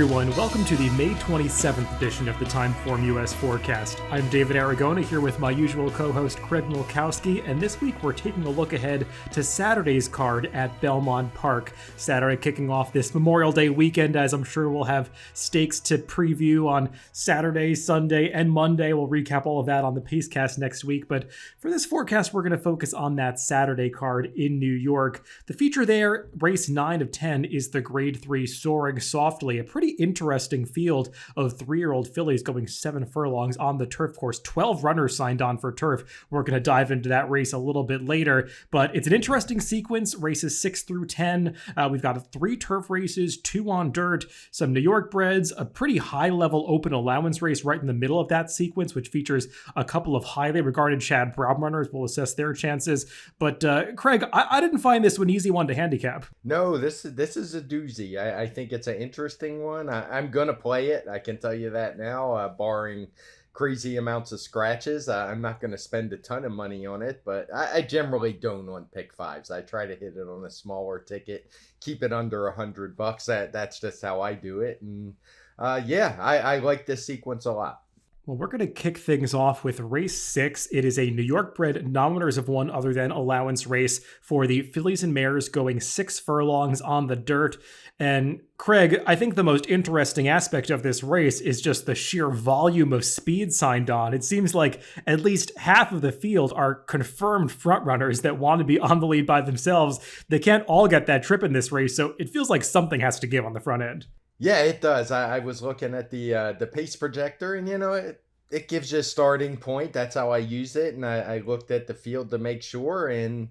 everyone. Welcome to the May 27th edition of the TimeformUS Forecast. I'm David Aragona here with my usual co-host Craig Milkowski, and this week we're taking a look ahead to Saturday's card at Belmont Park. Saturday kicking off this Memorial Day weekend, as I'm sure we'll have stakes to preview on Saturday, Sunday, and Monday. We'll recap all of that on the Pacecast next week, but for this forecast we're going to focus on that Saturday card in New York. The feature there, race 9 of 10, is the Grade 3 Soaring Softly, a pretty interesting field of 3-year-old fillies going 7 furlongs on the turf course. 12 runners signed on for turf. We're going to dive into that race a little bit later, but it's an interesting sequence, races 6 through 10. We've got 3 turf races, 2 on dirt, some New York breds, a pretty high-level open allowance race right in the middle of that sequence, which features a couple of highly regarded Chad Brown runners. We'll assess their chances. But Craig, I didn't find this an easy one to handicap. No, this is a doozy. I think it's an interesting one. I'm going to play it. I can tell you that now, barring crazy amounts of scratches. I'm not going to spend a ton of money on it, but I generally don't on pick fives. I try to hit it on a smaller ticket, keep it under $100. That's just how I do it. And I like this sequence a lot. Well, we're going to kick things off with race 6. It is a New York bred nominators of one other than allowance race for the fillies and mares going 6 furlongs on the dirt. And Craig, I think the most interesting aspect of this race is just the sheer volume of speed signed on. It seems like at least half of the field are confirmed frontrunners that want to be on the lead by themselves. They can't all get that trip in this race, so it feels like something has to give on the front end. Yeah, it does. I was looking at the pace projector, and it gives you a starting point. That's how I use it, and I looked at the field to make sure, and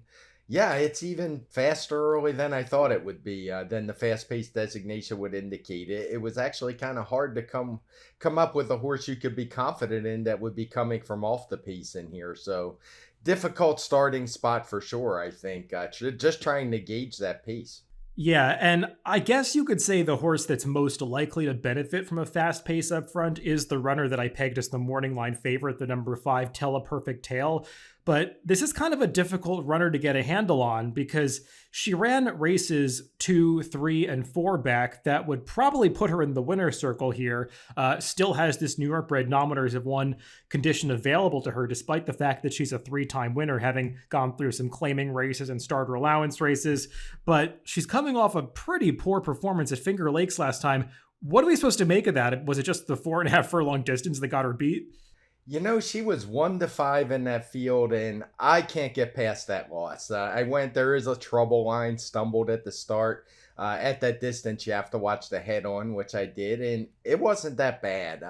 yeah, it's even faster early than I thought it would be, than the fast-paced designation would indicate. It was actually kind of hard to come up with a horse you could be confident in that would be coming from off the pace in here. So difficult starting spot for sure, I think, just trying to gauge that pace. Yeah, and I guess you could say the horse that's most likely to benefit from a fast pace up front is the runner that I pegged as the morning line favorite, the number 5 Teleperfect Tail. But this is kind of a difficult runner to get a handle on because she ran races 2, 3, and 4 back that would probably put her in the winner's circle here. Still has this New York bred nominators of one condition available to her, despite the fact that she's a 3-time winner, having gone through some claiming races and starter allowance races. But she's coming off a pretty poor performance at Finger Lakes last time. What are we supposed to make of that? Was it just the 4.5 furlong distance that got her beat? She was 1-5 in that field, and I can't get past that loss. There is a trouble line, stumbled at the start. At that distance, you have to watch the head on, which I did, and it wasn't that bad.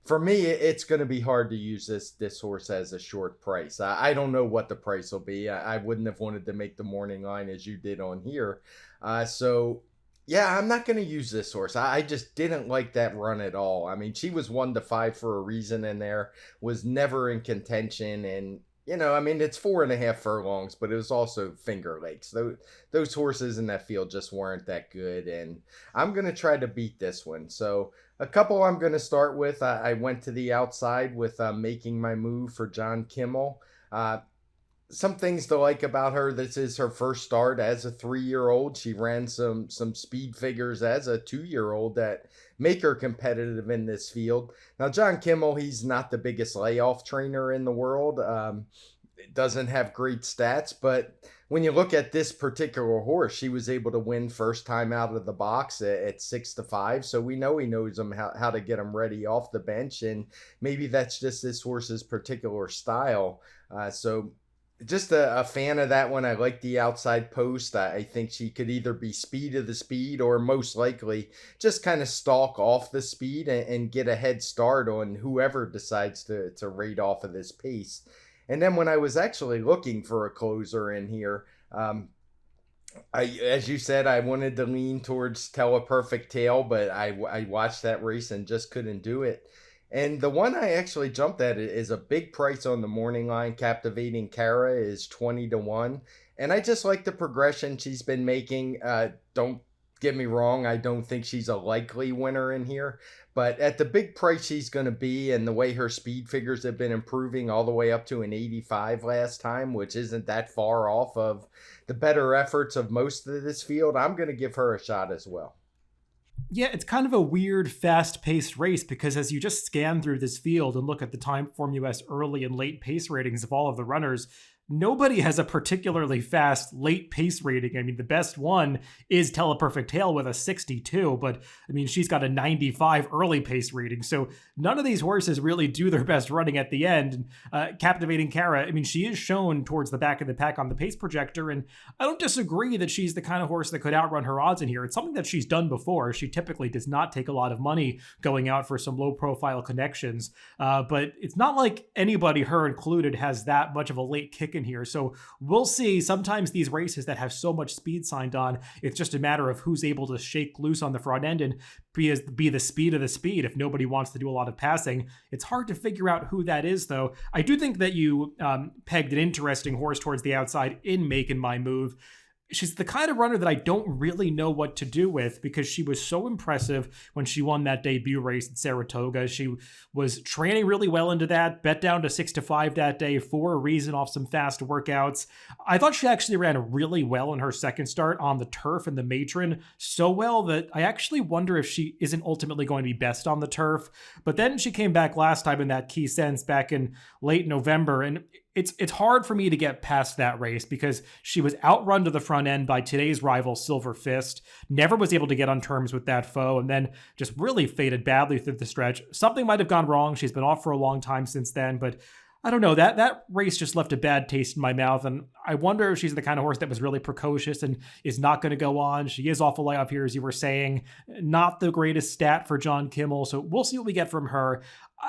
For me, it's going to be hard to use this horse as a short price. I don't know what the price will be. I wouldn't have wanted to make the morning line as you did on here. Yeah, I'm not going to use this horse. I just didn't like that run at all. I mean, she was 1-5 for a reason in there, was never in contention. And, it's 4.5 furlongs, but it was also Finger Lakes. Those horses in that field just weren't that good. And I'm going to try to beat this one. So a couple I'm going to start with. I went to the outside with Making My Move for John Kimmel. Some things to like about her. This is her first start as a 3-year-old. She ran some speed figures as a 2-year-old that make her competitive in this field. Now, John Kimmel, he's not the biggest layoff trainer in the world. Doesn't have great stats, but when you look at this particular horse, she was able to win first time out of the box at 6-5. So we know he knows how to get him ready off the bench, and maybe that's just this horse's particular style. So just a fan of that one. I like the outside post. I think she could either be speed of the speed or most likely just kind of stalk off the speed and get a head start on whoever decides to rate off of this pace. And then when I was actually looking for a closer in here, as you said, I wanted to lean towards Teleperfect Tail, but I watched that race and just couldn't do it. And the one I actually jumped at is a big price on the morning line. Captivating Cara is 20-1. And I just like the progression she's been making. Don't get me wrong, I don't think she's a likely winner in here. But at the big price she's going to be, and the way her speed figures have been improving all the way up to an 85 last time, which isn't that far off of the better efforts of most of this field, I'm going to give her a shot as well. Yeah, it's kind of a weird, fast-paced race because as you just scan through this field and look at the TimeformUS early and late pace ratings of all of the runners, nobody has a particularly fast late pace rating. I mean, the best one is Teleperfect Tail with a 62, but I mean, she's got a 95 early pace rating. So none of these horses really do their best running at the end. Captivating Cara, I mean, she is shown towards the back of the pack on the pace projector, and I don't disagree that she's the kind of horse that could outrun her odds in here. It's something that she's done before. She typically does not take a lot of money going out for some low profile connections, but it's not like anybody, her included, has that much of a late kick in here. So we'll see. Sometimes these races that have so much speed signed on, it's just a matter of who's able to shake loose on the front end and be the speed of the speed. If nobody wants to do a lot of passing, it's hard to figure out who that is, though. I do think that you pegged an interesting horse towards the outside in Make and My Move. She's the kind of runner that I don't really know what to do with because she was so impressive when she won that debut race at Saratoga. She was training really well into that, bet down to 6-5 that day for a reason off some fast workouts. I thought she actually ran really well in her second start on the turf and the matron, so well that I actually wonder if she isn't ultimately going to be best on the turf. But then she came back last time in that Key Sense back in late November, and it's hard for me to get past that race because she was outrun to the front end by today's rival Silver Fist, never was able to get on terms with that foe, and then just really faded badly through the stretch. Something might have gone wrong. She's been off for a long time since then, but I don't know. That race just left a bad taste in my mouth, and I wonder if she's the kind of horse that was really precocious and is not going to go on. She is off a layoff here, as you were saying. Not the greatest stat for John Kimmel, so we'll see what we get from her.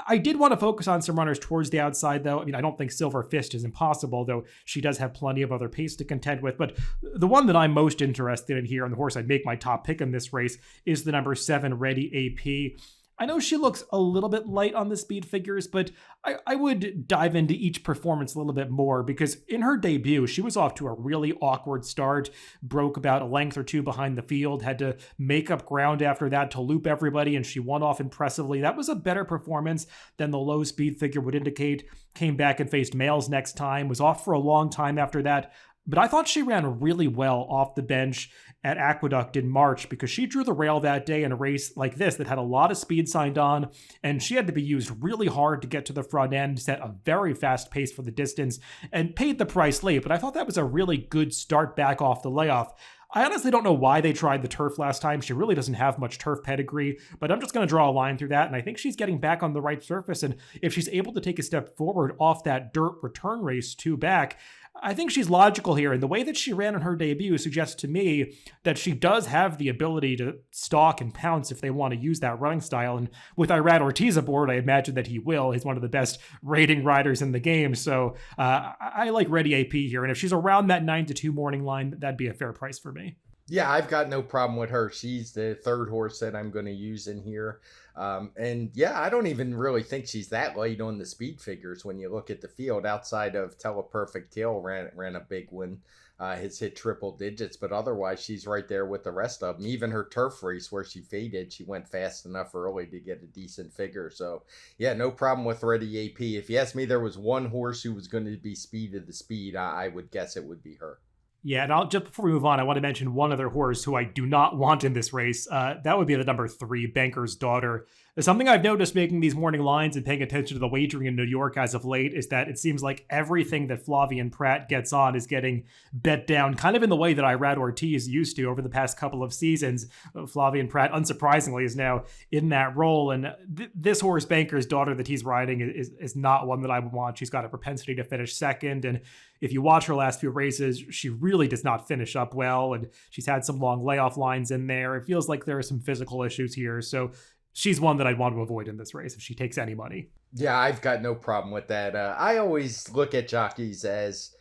I did want to focus on some runners towards the outside, though. I mean, I don't think Silver Fist is impossible, though she does have plenty of other pace to contend with. But the one that I'm most interested in here, and the horse I'd make my top pick in this race, is the number 7 Ready AP. I know she looks a little bit light on the speed figures, but I would dive into each performance a little bit more because in her debut, she was off to a really awkward start, broke about a length or two behind the field, had to make up ground after that to loop everybody, and she won off impressively. That was a better performance than the low speed figure would indicate. Came back and faced males next time, was off for a long time after that. But I thought she ran really well off the bench at Aqueduct in March because she drew the rail that day in a race like this that had a lot of speed signed on, and she had to be used really hard to get to the front end, set a very fast pace for the distance, and paid the price late. But I thought that was a really good start back off the layoff. I honestly don't know why they tried the turf last time. She really doesn't have much turf pedigree, but I'm just going to draw a line through that, and I think she's getting back on the right surface, and if she's able to take a step forward off that dirt return race 2 back, I think she's logical here, and the way that she ran in her debut suggests to me that she does have the ability to stalk and pounce if they want to use that running style, and with Irad Ortiz aboard, I imagine that he will. He's one of the best rating riders in the game, so I like Ready AP here, and if she's around that 9-2 morning line, that'd be a fair price for me. Yeah, I've got no problem with her. She's the third horse that I'm going to use in here. And yeah, I don't even really think she's that late on the speed figures when you look at the field outside of Teleperfect Tail ran a big one. Has hit triple digits, but otherwise she's right there with the rest of them. Even her turf race where she faded, she went fast enough early to get a decent figure. So yeah, no problem with Ready AP. If you asked me there was one horse who was going to be speed of the speed, I would guess it would be her. Yeah, and just before we move on, I want to mention one other horse who I do not want in this race. That would be the number 3, Banker's Daughter. Something I've noticed making these morning lines and paying attention to the wagering in New York as of late is that it seems like everything that Flavien Prat gets on is getting bet down, kind of in the way that Irad Ortiz used to over the past couple of seasons. Flavien Prat, unsurprisingly, is now in that role, and this horse, Banker's Daughter, that he's riding is not one that I would want. She's got a propensity to finish second, and if you watch her last few races, she really does not finish up well, and she's had some long layoff lines in there. It feels like there are some physical issues here, so she's one that I'd want to avoid in this race if she takes any money. Yeah, I've got no problem with that. I always look at jockeys as,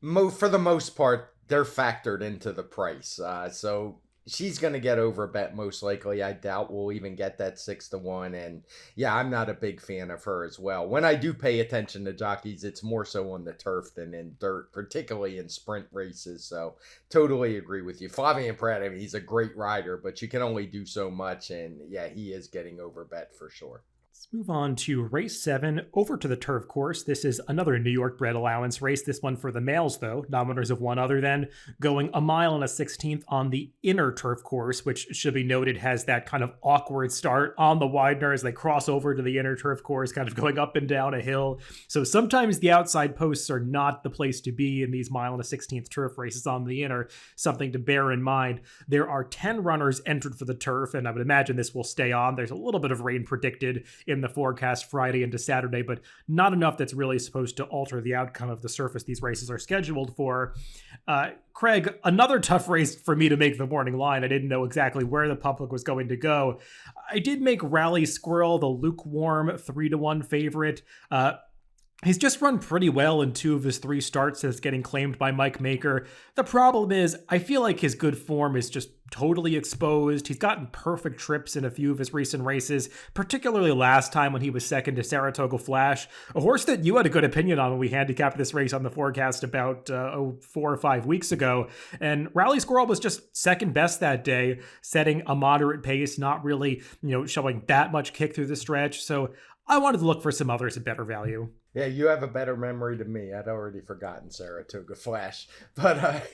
for the most part, they're factored into the price. So she's going to get over bet most likely. I doubt we'll even get that 6-1. And yeah, I'm not a big fan of her as well. When I do pay attention to jockeys, it's more so on the turf than in dirt, particularly in sprint races. So totally agree with you. Flavien Prat, I mean, he's a great rider, but you can only do so much. And yeah, he is getting over bet for sure. Let's move on to race 7, over to the turf course. This is another New York bred allowance race. This one for the males, though, not winners of one other than, going 1.1 miles on the inner turf course, which should be noted has that kind of awkward start on the Widener as they cross over to the inner turf course, kind of going up and down a hill. So sometimes the outside posts are not the place to be in these 1.1 turf races on the inner, something to bear in mind. There are 10 runners entered for the turf, and I would imagine this will stay on. There's a little bit of rain predicted in the forecast Friday into Saturday, but not enough that's really supposed to alter the outcome of the surface these races are scheduled for. Craig, another tough race for me to make the morning line. I didn't know exactly where the public was going to go. I did make Rally Squirrel the lukewarm 3-1 favorite. He's just run pretty well in 2 of his 3 starts since getting claimed by Mike Maker. The problem is, I feel like his good form is just totally exposed. He's gotten perfect trips in a few of his recent races, particularly last time when he was second to Saratoga Flash, a horse that you had a good opinion on when we handicapped this race on the forecast about 4 or 5 weeks ago. And Rally Squirrel was just second best that day, setting a moderate pace, not really, showing that much kick through the stretch. So I wanted to look for some others at better value. Yeah, you have a better memory than me. I'd already forgotten Saratoga Flash. But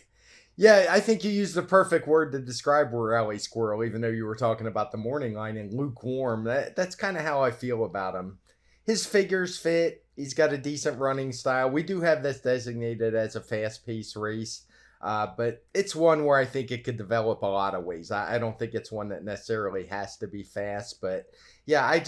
yeah, I think you used the perfect word to describe Rally Squirrel, even though you were talking about the morning line and lukewarm. That's kind of how I feel about him. His figures fit. He's got a decent running style. We do have this designated as a fast-paced race, but it's one where I think it could develop a lot of ways. I don't think it's one that necessarily has to be fast, but yeah,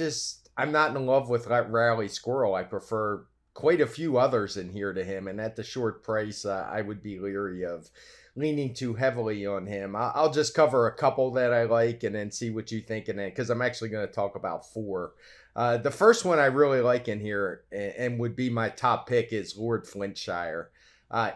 I'm not in love with Rally Squirrel. I prefer quite a few others in here to him, and at the short price, I would be leery of leaning too heavily on him. I'll just cover a couple that I like and then see what you think in it, because I'm actually going to talk about 4. The first one I really like in here and would be my top pick is Lord Flintshire.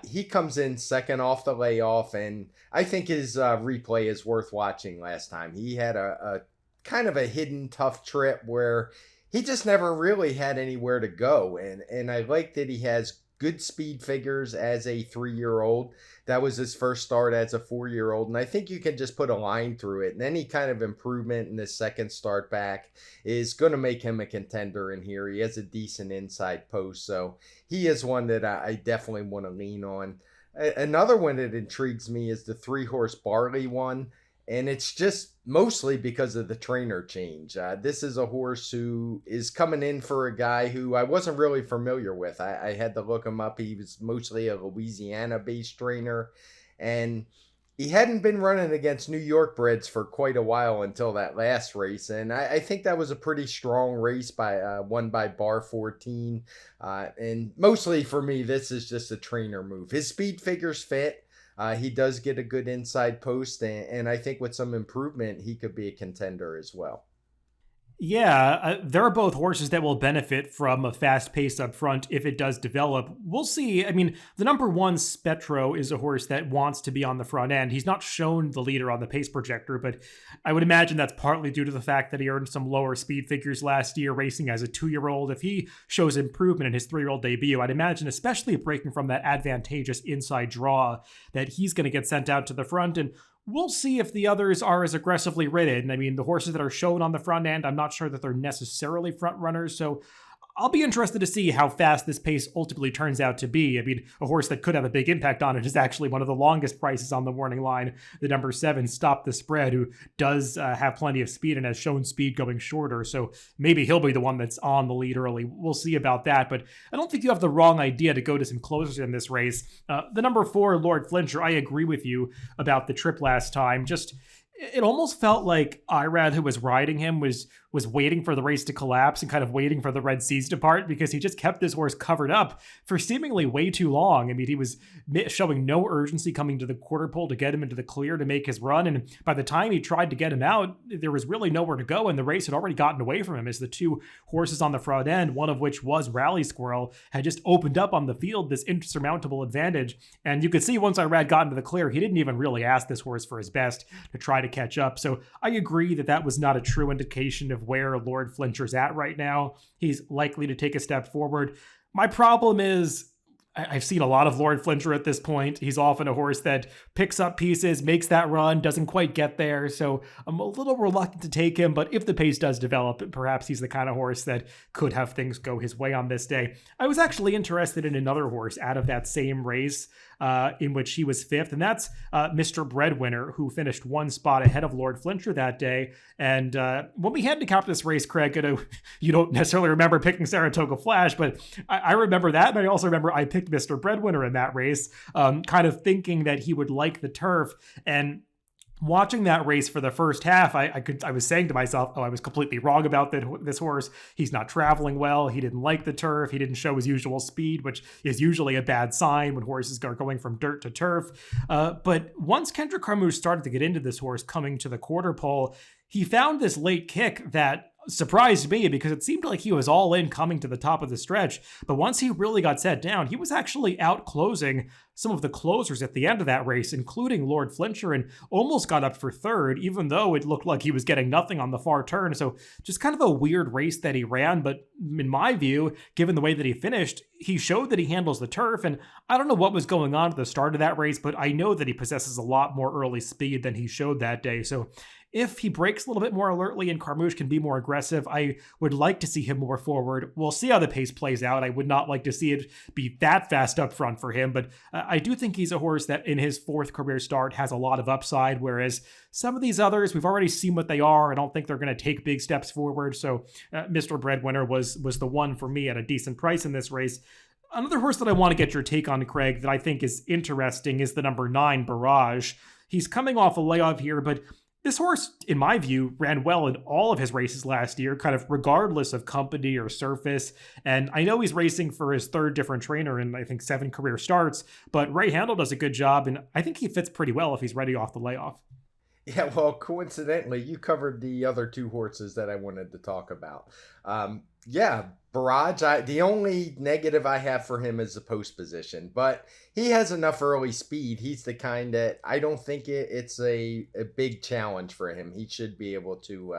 He comes in second off the layoff, and I think his replay is worth watching last time. He had a kind of a hidden tough trip where he just never really had anywhere to go. And I like that he has good speed figures as a 3-year-old. That was his first start as a 4-year-old. And I think you can just put a line through it. And any kind of improvement in his second start back is going to make him a contender in here. He has a decent inside post. So he is one that I definitely want to lean on. Another one that intrigues me is the 3-horse Barley one. And it's just mostly because of the trainer change. This is a horse who is coming in for a guy who I wasn't really familiar with. I had to look him up. He was mostly a Louisiana-based trainer. And he hadn't been running against New York breds for quite a while until that last race. And I think that was a pretty strong race won by Bar 14. And mostly for me, this is just a trainer move. His speed figures fit. He does get a good inside post, and I think with some improvement, he could be a contender as well. Yeah, there are both horses that will benefit from a fast pace up front if it does develop. We'll see. I mean, the number 1 Spetro is a horse that wants to be on the front end. He's not shown the leader on the pace projector, but I would imagine that's partly due to the fact that he earned some lower speed figures last year racing as a 2-year-old. If he shows improvement in his 3-year-old debut, I'd imagine, especially breaking from that advantageous inside draw, that he's going to get sent out to the front. And we'll see if the others are as aggressively ridden. I mean, the horses that are shown on the front end, I'm not sure that they're necessarily front runners, so I'll be interested to see how fast this pace ultimately turns out to be. I mean, a horse that could have a big impact on it is actually one of the longest prices on the morning line, the number 7, Stop the Spread, who does have plenty of speed and has shown speed going shorter. So maybe he'll be the one that's on the lead early. We'll see about that. But I don't think you have the wrong idea to go to some closers in this race. The number 4, Lord Flincher, I agree with you about the trip last time. It almost felt like Irad, who was riding him, was waiting for the race to collapse and kind of waiting for the Red Seas to part, because he just kept this horse covered up for seemingly way too long. I mean, he was showing no urgency coming to the quarter pole to get him into the clear to make his run. And by the time he tried to get him out, there was really nowhere to go. And the race had already gotten away from him as the 2 horses on the front end, one of which was Rally Squirrel, had just opened up on the field this insurmountable advantage. And you could see once Irad got into the clear, he didn't even really ask this horse for his best to try to catch up. So I agree that was not a true indication of where Lord Flincher's at right now. He's likely to take a step forward. My problem is, I've seen a lot of Lord Flincher at this point. He's often a horse that picks up pieces, makes that run, doesn't quite get there. So I'm a little reluctant to take him, but if the pace does develop, perhaps he's the kind of horse that could have things go his way on this day. I was actually interested in another horse out of that same race in which he was fifth, and that's Mr. Breadwinner, who finished one spot ahead of Lord Flincher that day. And when we handicapped this race, Craig, you don't necessarily remember picking Saratoga Flash, but I remember that, and I also remember I picked Mr. Breadwinner in that race, kind of thinking that he would like the turf. And watching that race for the first half, I was saying to myself, oh, I was completely wrong about this horse. He's not traveling well. He didn't like the turf. He didn't show his usual speed, which is usually a bad sign when horses are going from dirt to turf. But once Kendrick Carmouche started to get into this horse coming to the quarter pole, he found this late kick that surprised me because it seemed like he was all in coming to the top of the stretch. But once he really got set down, he was actually out closing some of the closers at the end of that race, including Lord Flincher, and almost got up for third, even though it looked like he was getting nothing on the far turn. So just kind of a weird race that he ran. But in my view, given the way that he finished, he showed that he handles the turf. And I don't know what was going on at the start of that race, but I know that he possesses a lot more early speed than he showed that day. So if he breaks a little bit more alertly and Carmouche can be more aggressive, I would like to see him more forward. We'll see how the pace plays out. I would not like to see it be that fast up front for him, but I do think he's a horse that in his fourth career start has a lot of upside, whereas some of these others, we've already seen what they are. I don't think they're going to take big steps forward. So Mr. Breadwinner was the one for me at a decent price in this race. Another horse that I want to get your take on, Craig, that I think is interesting is the number 9, Barrage. He's coming off a layoff here, but this horse, in my view, ran well in all of his races last year, kind of regardless of company or surface. And I know he's racing for his third different trainer in, I think, 7 career starts, but Ray Handel does a good job, and I think he fits pretty well if he's ready off the layoff. Yeah, well, coincidentally, you covered the other 2 horses that I wanted to talk about. Barrage, the only negative I have for him is the post position, but he has enough early speed. He's the kind that I don't think it's a big challenge for him. He should be able to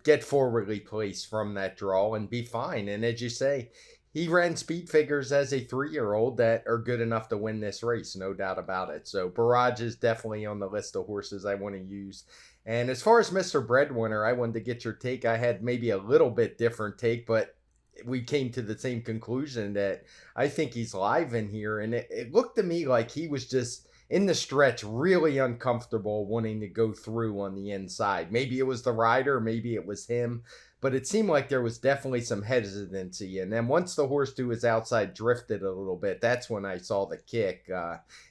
get forwardly placed from that draw and be fine. And as you say, he ran speed figures as a 3-year-old that are good enough to win this race, no doubt about it. So Barrage is definitely on the list of horses I want to use. And as far as Mr. Breadwinner, I wanted to get your take. I had maybe a little bit different take, but we came to the same conclusion that I think he's live in here. And it looked to me like he was just in the stretch really uncomfortable wanting to go through on the inside. Maybe it was the rider, maybe it was him, but it seemed like there was definitely some hesitancy. And then once the horse to his outside drifted a little bit, that's when I saw the kick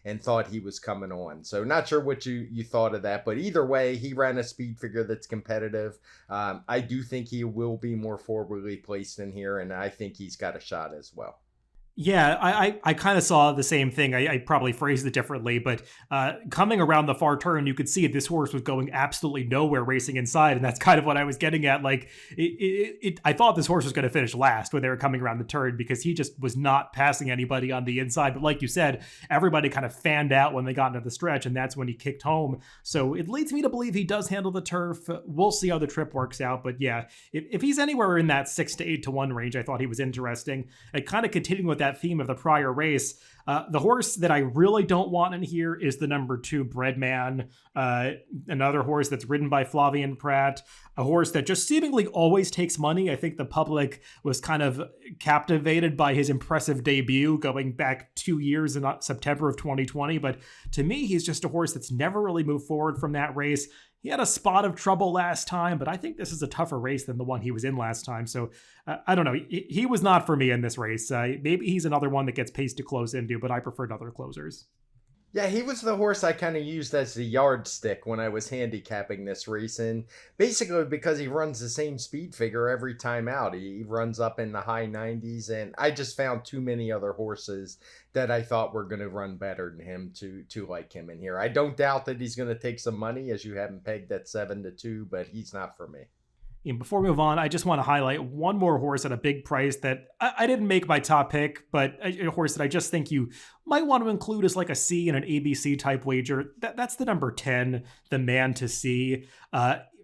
and thought he was coming on. So not sure what you thought of that, but either way, he ran a speed figure that's competitive. I do think he will be more forwardly placed in here, and I think he's got a shot as well. Yeah, I kind of saw the same thing. I probably phrased it differently, but coming around the far turn, you could see this horse was going absolutely nowhere racing inside, and that's kind of what I was getting at. Like, I thought this horse was going to finish last when they were coming around the turn because he just was not passing anybody on the inside. But like you said, everybody kind of fanned out when they got into the stretch, and that's when he kicked home. So it leads me to believe he does handle the turf. We'll see how the trip works out. But yeah, if he's anywhere in that 6 to 8 to 1 range, I thought he was interesting. And kind of continuing with that theme of the prior race, the horse that I really don't want in here is the number 2 Breadman, another horse that's ridden by Flavien Prat, a horse that just seemingly always takes money. I think the public was kind of captivated by his impressive debut going back 2 years in September of 2020, but to me, he's just a horse that's never really moved forward from that race. He had a spot of trouble last time, but I think this is a tougher race than the one he was in last time. So I don't know. He was not for me in this race. Maybe he's another one that gets paced to close into, but I preferred other closers. Yeah, he was the horse I kind of used as the yardstick when I was handicapping this race. And basically because he runs the same speed figure every time out. He runs up in the high 90s. And I just found too many other horses that I thought were going to run better than him to like him in here. I don't doubt that he's going to take some money, as you have him pegged at 7 to 2, but he's not for me. And before we move on, I just want to highlight one more horse at a big price that I didn't make my top pick, but a horse that I just think you might want to include as like a C in an ABC type wager. That's the number 10, the Man to See.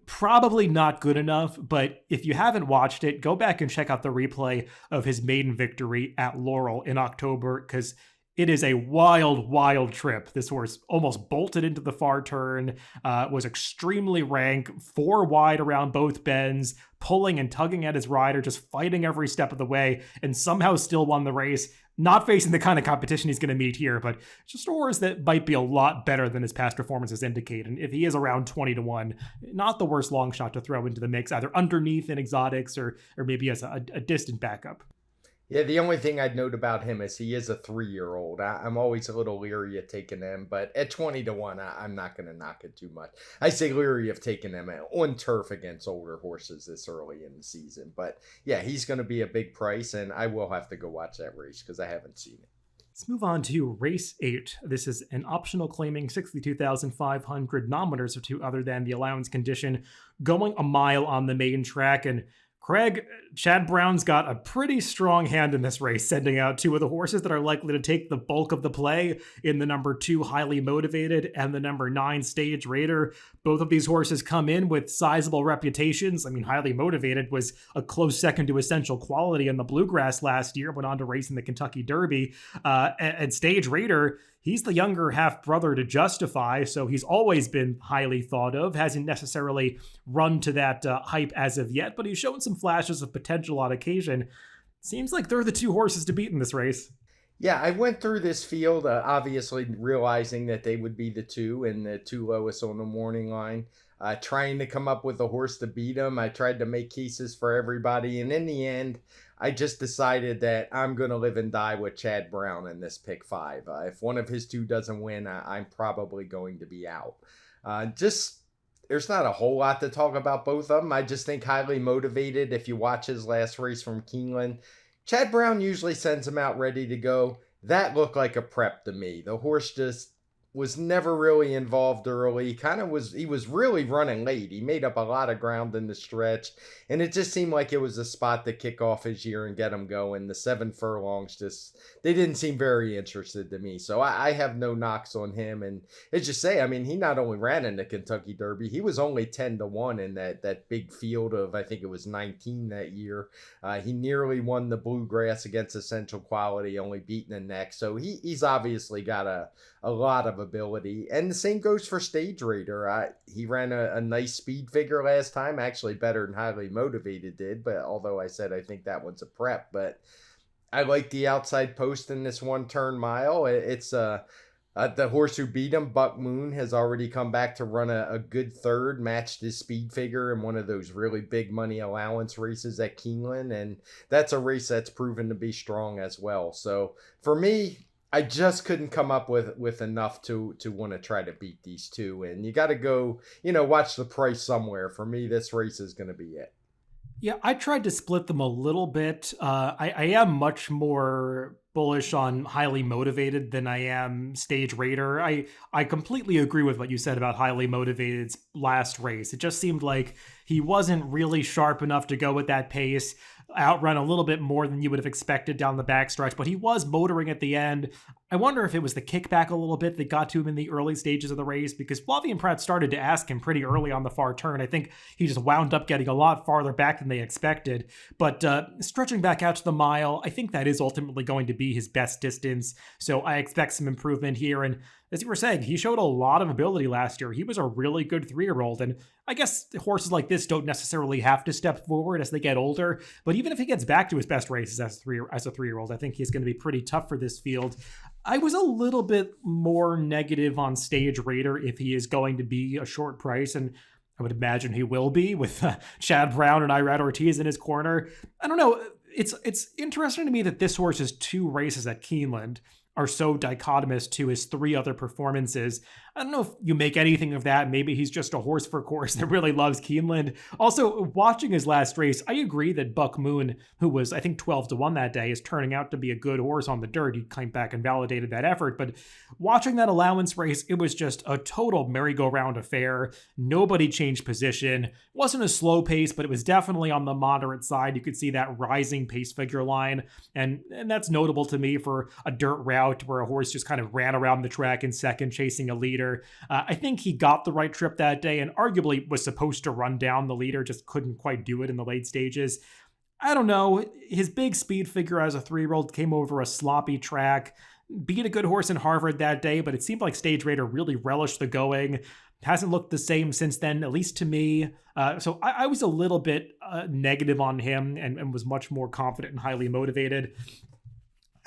Probably not good enough, but if you haven't watched it, go back and check out the replay of his maiden victory at Laurel in October, because it is a wild, wild trip. This horse almost bolted into the far turn, was extremely rank, 4 wide around both bends, pulling and tugging at his rider, just fighting every step of the way, and somehow still won the race. Not facing the kind of competition he's going to meet here, but just a horse that might be a lot better than his past performances indicate. And if he is around 20-1, not the worst long shot to throw into the mix, either underneath in exotics or maybe as a distant backup. Yeah, the only thing I'd note about him is he is a 3-year-old. I'm always a little leery of taking him, but at 20-1, I'm not going to knock it too much. I say leery of taking him on turf against older horses this early in the season. But yeah, he's going to be a big price, and I will have to go watch that race because I haven't seen it. Let's move on to race 8. This is an optional claiming 62,500 nominators or two other than the allowance condition, going a mile on the main track. And Craig, Chad Brown's got a pretty strong hand in this race, sending out 2 of the horses that are likely to take the bulk of the play in the number 2 Highly Motivated and the number 9 Stage Raider. Both of these horses come in with sizable reputations. I mean, Highly Motivated was a close second to Essential Quality in the Bluegrass last year, went on to race in the Kentucky Derby. And Stage Raider, he's the younger half-brother to Justify, so he's always been highly thought of. Hasn't necessarily run to that hype as of yet, but he's shown some flashes of potential on occasion. Seems like they're the 2 horses to beat in this race. Yeah, I went through this field, obviously realizing that they would be the 2 and the 2 lowest on the morning line. Trying to come up with a horse to beat them. I tried to make cases for everybody, and in the end, I just decided that I'm going to live and die with Chad Brown in this pick 5. If one of his 2 doesn't win, I'm probably going to be out. There's not a whole lot to talk about both of them. I just think Highly Motivated, if you watch his last race from Keeneland, Chad Brown usually sends him out ready to go. That looked like a prep to me. The horse just was never really involved early. He was really running late. He made up a lot of ground in the stretch, and it just seemed like it was a spot to kick off his year and get him going. The 7 furlongs they didn't seem very interested to me. So I have no knocks on him. And as you say, I mean, he not only ran in the Kentucky Derby, he was only 10-1 in that big field of, I think it was 19 that year. He nearly won the Bluegrass against Essential Quality, only beating the next. So he's obviously got a lot of ability. And the same goes for Stage Raider. He ran a nice speed figure last time, actually better than Highly Motivated did, but although I said I think that one's a prep, but I like the outside post in this 1-turn mile. It's the horse who beat him, Buck Moon, has already come back to run a good third, matched his speed figure in one of those really big money allowance races at Keeneland, and that's a race that's proven to be strong as well. So for me, I just couldn't come up with enough to want to try to beat these 2. And you got to go, watch the price somewhere. For me, this race is going to be it. Yeah, I tried to split them a little bit. I am much more bullish on Highly Motivated than I am Stage Raider. I completely agree with what you said about Highly Motivated's last race. It just seemed like he wasn't really sharp enough to go at that pace, outrun a little bit more than you would have expected down the backstretch, but he was motoring at the end. I wonder if it was the kickback a little bit that got to him in the early stages of the race, because Flavien Prat started to ask him pretty early on the far turn. I think he just wound up getting a lot farther back than they expected. But stretching back out to the mile, I think that is ultimately going to be his best distance. So I expect some improvement here. And as you were saying, he showed a lot of ability last year. He was a really good 3-year-old. And I guess horses like this don't necessarily have to step forward as they get older. But even if he gets back to his best races as a 3-year-old, I think he's going to be pretty tough for this field. I was a little bit more negative on Stage Raider if he is going to be a short price, and I would imagine he will be with Chad Brown and Irad Ortiz in his corner. I don't know. It's interesting to me that this horse's 2 races at Keeneland are so dichotomous to his 3 other performances. I don't know if you make anything of that. Maybe he's just a horse for course that really loves Keeneland. Also, watching his last race, I agree that Buck Moon, who was, I think, 12-1 that day, is turning out to be a good horse on the dirt. He came back and validated that effort. But watching that allowance race, it was just a total merry-go-round affair. Nobody changed position. It wasn't a slow pace, but it was definitely on the moderate side. You could see that rising pace figure line. And that's notable to me for a dirt route where a horse just kind of ran around the track in second, chasing a leader. leader. I think he got the right trip that day and arguably was supposed to run down the leader, just couldn't quite do it in the late stages. I don't know. His big speed figure as a 3-year-old came over a sloppy track, beat a good horse in Harvard that day, but it seemed like Stage Raider really relished the going. Hasn't looked the same since then, at least to me. So I was a little bit negative on him and was much more confident and highly motivated.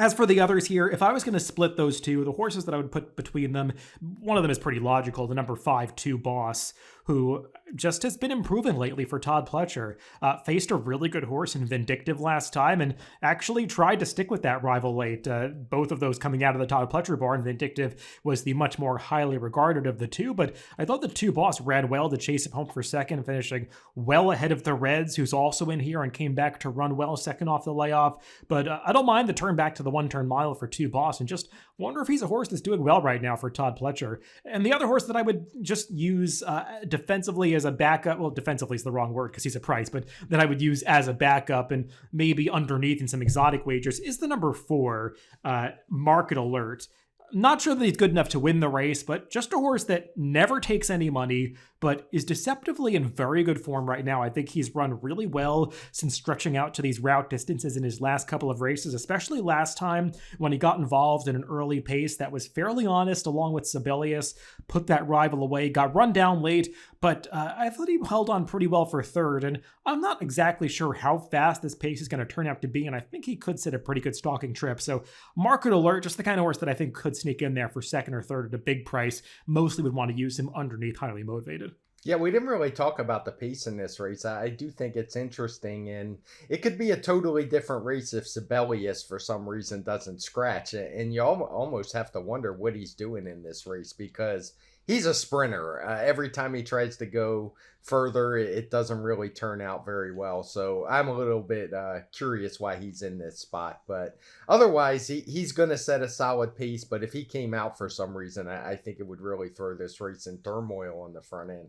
As for the others here, if I was going to split those two, the horses that I would put between them, one of them is pretty logical, the number 5-2 Boss, who just has been improving lately for Todd Pletcher. Faced a really good horse in Vindictive last time and actually tried to stick with that rival late. Both of those coming out of the Todd Pletcher barn. Vindictive was the much more highly regarded of the two, but I thought the 2 Boss ran well to chase him home for second, finishing well ahead of the Reds, who's also in here and came back to run well second off the layoff. But I don't mind the turn back to the 1-turn mile for 2 Boss, and just wonder if he's a horse that's doing well right now for Todd Pletcher. And the other horse that I would just use defensively as a backup, well, defensively is the wrong word because he's a price, but that I would use as a backup and maybe underneath in some exotic wagers is the number 4, Market Alert. Not sure that he's good enough to win the race, but just a horse that never takes any money, but is deceptively in very good form right now. I think he's run really well since stretching out to these route distances in his last couple of races, especially last time when he got involved in an early pace that was fairly honest along with Sibelius, put that rival away, got run down late, but I thought he held on pretty well for third, and I'm not exactly sure how fast this pace is going to turn out to be, and I think he could set a pretty good stalking trip. So Market Alert, just the kind of horse that I think could sneak in there for second or third at a big price. Mostly would want to use him underneath highly motivated. Yeah, we didn't really talk about the pace in this race. I do think it's interesting, and it could be a totally different race if Sibelius, for some reason, doesn't scratch. And you almost have to wonder what he's doing in this race because he's a sprinter. Every time he tries to go further, it doesn't really turn out very well. So I'm a little bit curious why he's in this spot. But otherwise, he's going to set a solid pace. But if he came out for some reason, I think it would really throw this race in turmoil on the front end.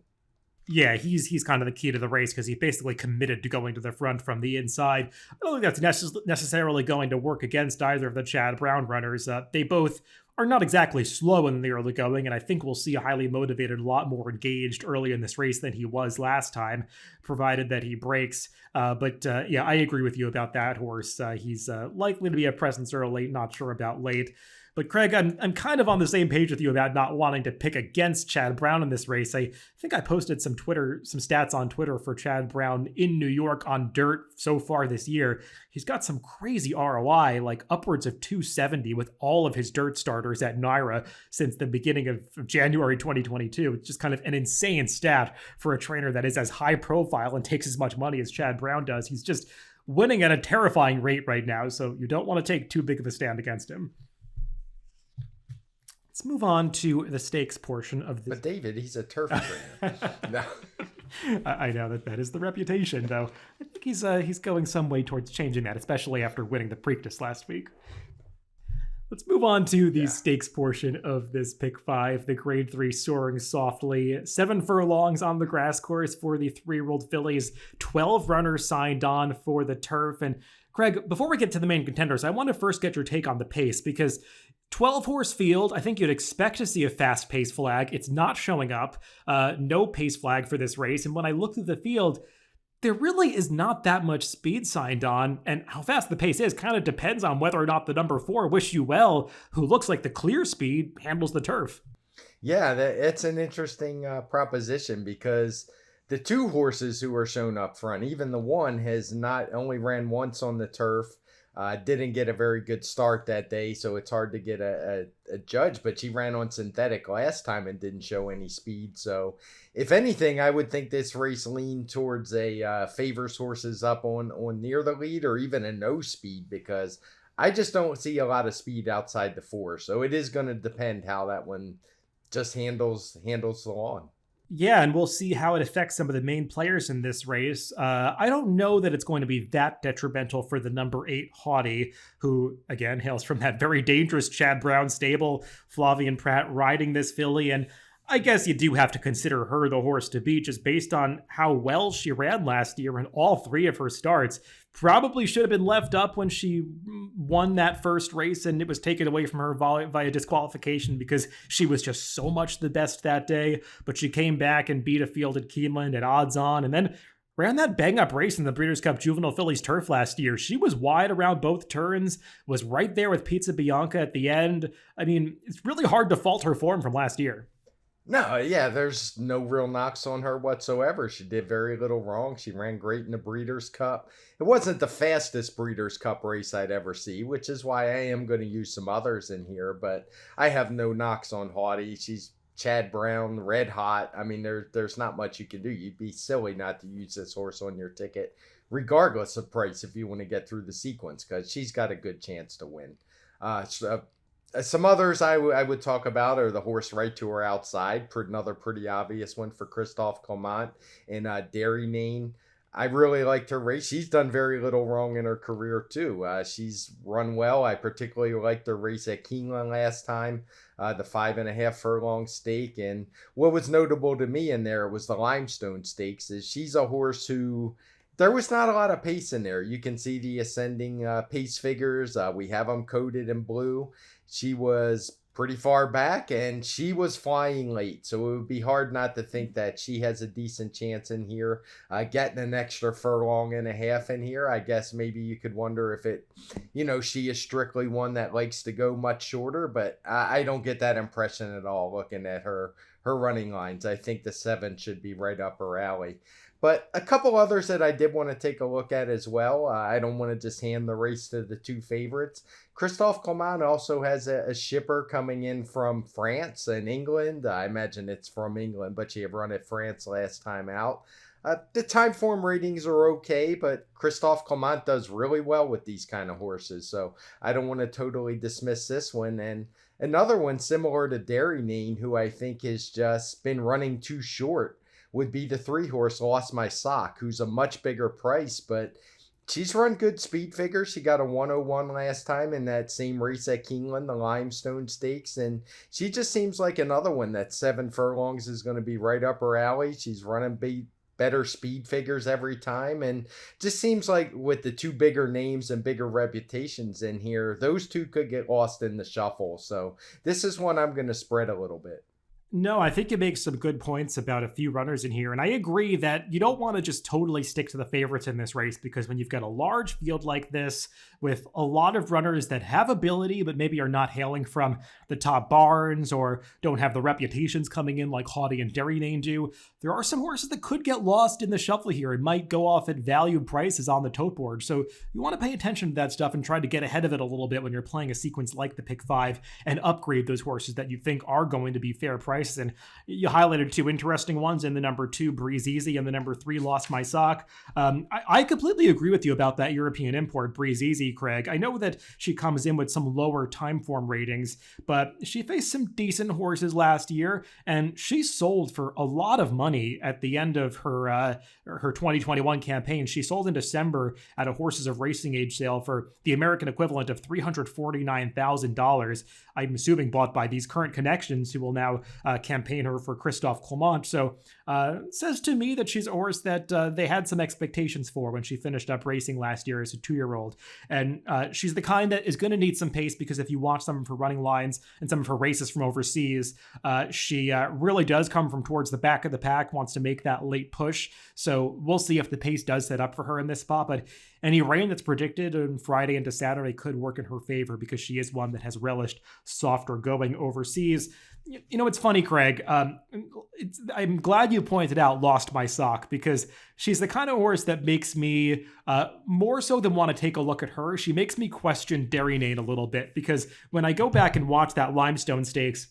Yeah, he's kind of the key to the race because he basically committed to going to the front from the inside. I don't think that's necessarily going to work against either of the Chad Brown runners. They both are not exactly slow in the early going, and I think we'll see a highly motivated, a lot more engaged early in this race than he was last time, provided that he breaks. But I agree with you about that horse. He's likely to be a presence early, not sure about late. But Craig, I'm kind of on the same page with you about not wanting to pick against Chad Brown in this race. I think I posted some stats on Twitter for Chad Brown in New York on dirt so far this year. He's got some crazy ROI, like upwards of 270 with all of his dirt starters at NYRA since the beginning of January 2022. It's just kind of an insane stat for a trainer that is as high profile and takes as much money as Chad Brown does. He's just winning at a terrifying rate right now, so you don't want to take too big of a stand against him. Let's move on to the stakes portion of this. But David, he's a turf trainer. No. I know that is the reputation, though. I think he's going some way towards changing that, especially after winning the Preakness last week. Let's move on to the stakes portion of this pick 5, the Grade 3 Soaring Softly. 7 furlongs on the grass course for the 3-year-old fillies. 12 runners signed on for the turf. And Craig, before we get to the main contenders, I want to first get your take on the pace because 12-horse field, I think you'd expect to see a fast pace flag. It's not showing up. No pace flag for this race. And when I look through the field, there really is not that much speed signed on. And how fast the pace is kind of depends on whether or not the number 4, Wish You Well, who looks like the clear speed, handles the turf. Yeah, it's an interesting proposition because the 2 horses who are shown up front, even the one has not only ran once on the turf, didn't get a very good start that day, so it's hard to get a judge, but she ran on synthetic last time and didn't show any speed. So if anything, I would think this race leaned towards a favors horses up on near the lead or even a no speed because I just don't see a lot of speed outside the 4. So it is going to depend how that one just handles the lawn. Yeah, and we'll see how it affects some of the main players in this race. I don't know that it's going to be that detrimental for the number 8 Haughty, who, again, hails from that very dangerous Chad Brown stable. Flavian Pratt riding this filly, and I guess you do have to consider her the horse to beat just based on how well she ran last year in all three of her starts. Probably should have been left up when she won that first race and it was taken away from her via disqualification because she was just so much the best that day. But she came back and beat a field at Keeneland at odds on and then ran that bang-up race in the Breeders' Cup Juvenile Fillies Turf last year. She was wide around both turns, was right there with Pizza Bianca at the end. I mean, it's really hard to fault her form from last year. No, yeah, there's no real knocks on her whatsoever. She did very little wrong. She ran great in the Breeders' Cup. It wasn't the fastest Breeders' Cup race I'd ever see, which is why I am going to use some others in here, but I have no knocks on Haughty. She's Chad Brown, red hot. I mean, there's not much you can do. You'd be silly not to use this horse on your ticket, regardless of price, if you want to get through the sequence, because she's got a good chance to win. Some others I would talk about are the horse right to her outside. Another pretty obvious one for Christophe Clement in Dairy Nane. I really liked her race. She's done very little wrong in her career, too. She's run well. I particularly liked her race at Keeneland last time, the 5.5 furlong stake. And what was notable to me in there was the Limestone Stakes. Is she's a horse who there was not a lot of pace in there. You can see the ascending pace figures. We have them coded in blue. She was pretty far back and she was flying late. So it would be hard not to think that she has a decent chance in here. Getting an extra furlong and a half in here, I guess maybe you could wonder if she is strictly one that likes to go much shorter, but I don't get that impression at all looking at her running lines. I think the 7 should be right up her alley. But a couple others that I did want to take a look at as well. I don't want to just hand the race to the two favorites. Christophe Clement also has a shipper coming in from France and England. I imagine it's from England, but she had run at France last time out. The time form ratings are okay, but Christophe Clement does really well with these kind of horses. So I don't want to totally dismiss this one. And another one similar to Dairy Nane, who I think has just been running too short, would be the 3-horse Lost My Sock, who's a much bigger price, but she's run good speed figures. She got a 101 last time in that same race at Keeneland, the Limestone Stakes, and she just seems like another one that 7 furlongs is going to be right up her alley. She's running better speed figures every time, and just seems like with the two bigger names and bigger reputations in here, those two could get lost in the shuffle. So this is one I'm going to spread a little bit. No, I think you make some good points about a few runners in here. And I agree that you don't want to just totally stick to the favorites in this race, because when you've got a large field like this with a lot of runners that have ability, but maybe are not hailing from the top barns or don't have the reputations coming in like Haughty and Dairy Nane do, there are some horses that could get lost in the shuffle here and might go off at value prices on the tote board. So you want to pay attention to that stuff and try to get ahead of it a little bit when you're playing a sequence like the Pick 5 and upgrade those horses that you think are going to be fair prices. And you highlighted two interesting ones in the number 2, Breeze Easy, and the number 3, Lost My Sock. I completely agree with you about that European import, Breeze Easy, Craig. I know that she comes in with some lower time form ratings, but she faced some decent horses last year, and she sold for a lot of money at the end of her 2021 campaign. She sold in December at a Horses of Racing Age sale for the American equivalent of $349,000. I'm assuming bought by these current connections who will now campaign her for Christophe Clement. So says to me that she's a horse that they had some expectations for when she finished up racing last year as a 2-year-old. And she's the kind that is going to need some pace, because if you watch some of her running lines and some of her races from overseas, she really does come from towards the back of the pack, wants to make that late push. So we'll see if the pace does set up for her in this spot. But any rain that's predicted on Friday into Saturday could work in her favor, because she is one that has relished softer going overseas. You know, it's funny, Craig. I'm glad you pointed out Lost My Sock, because she's the kind of horse that makes me, more so than want to take a look at her, she makes me question Dairy Nane a little bit, because when I go back and watch that Limestone Stakes,